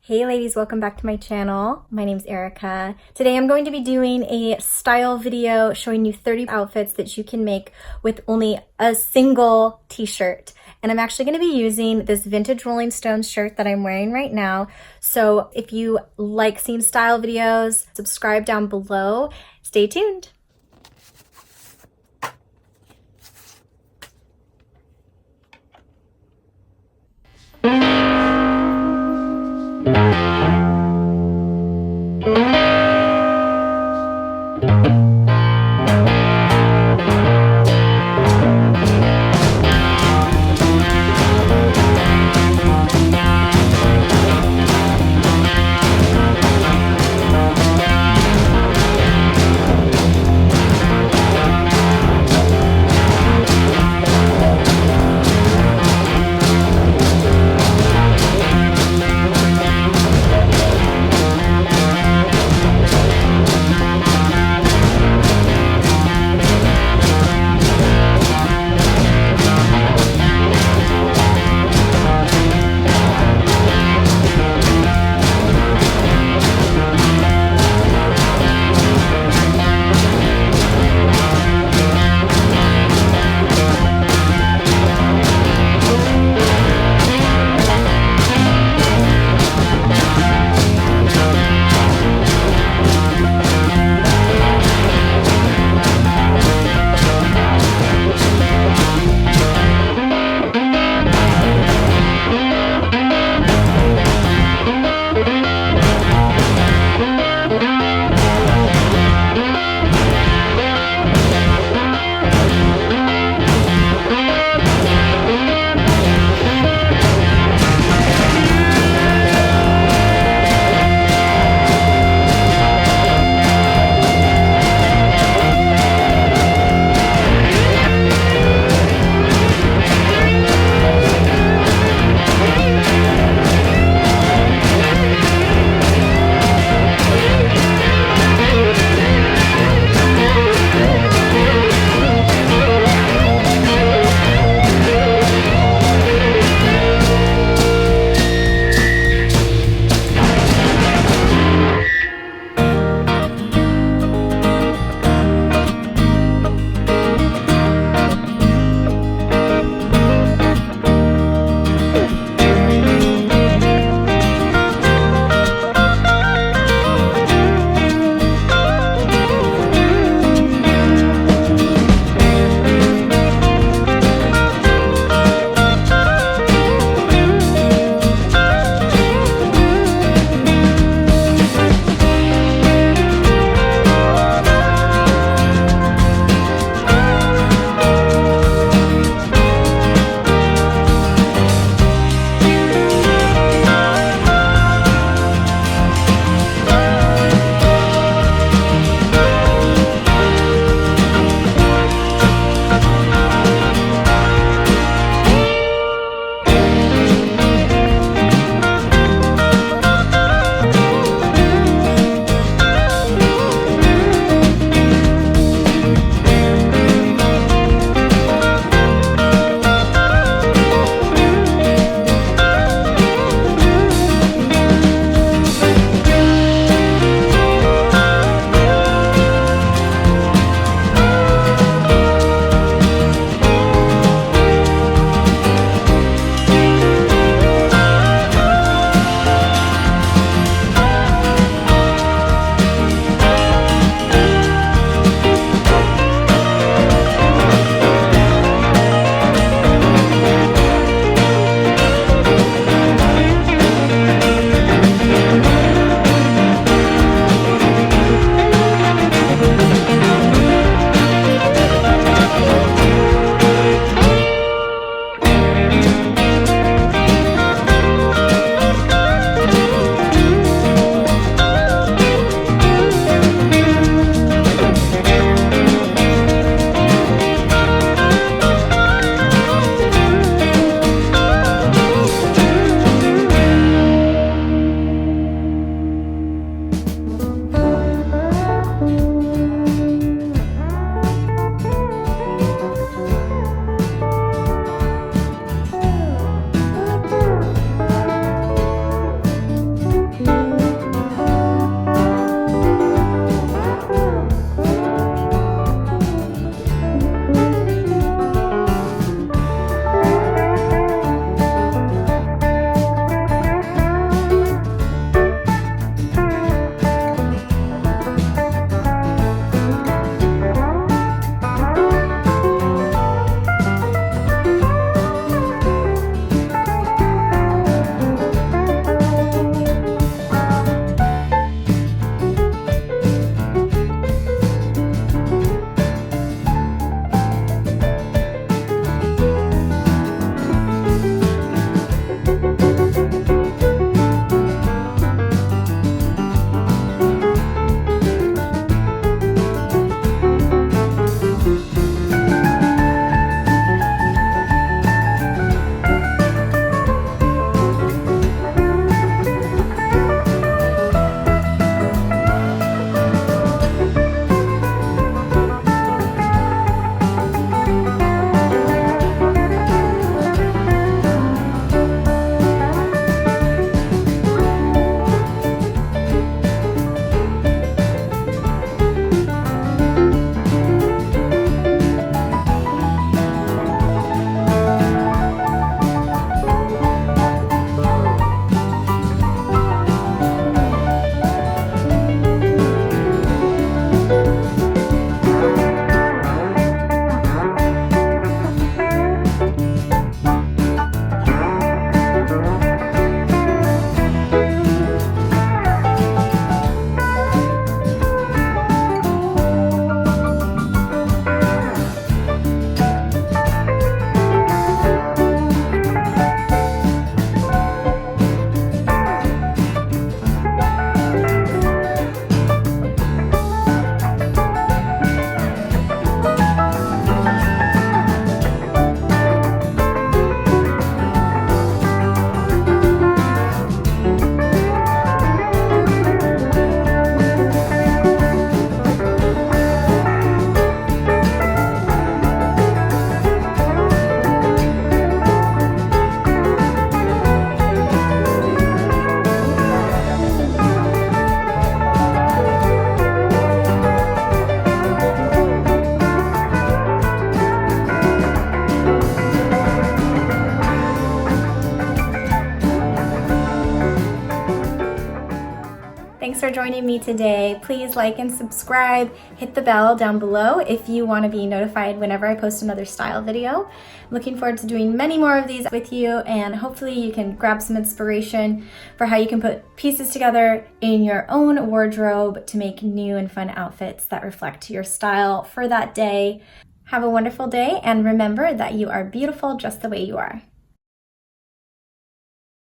Hey ladies, welcome back to my channel. My name's Erica. Today I'm going to be doing a style video showing you 30 outfits that you can make with only a single t-shirt. And I'm actually going to be using this vintage Rolling Stones shirt that I'm wearing right now. So if you like seeing style videos, subscribe down below. Stay tuned. Thanks for joining me today. Please like and subscribe. Hit the bell down below if you want to be notified whenever I post another style video. I'm looking forward to doing many more of these with you, and hopefully you can grab some inspiration for how you can put pieces together in your own wardrobe to make new and fun outfits that reflect your style for that day. Have a wonderful day, and remember that you are beautiful just the way you are.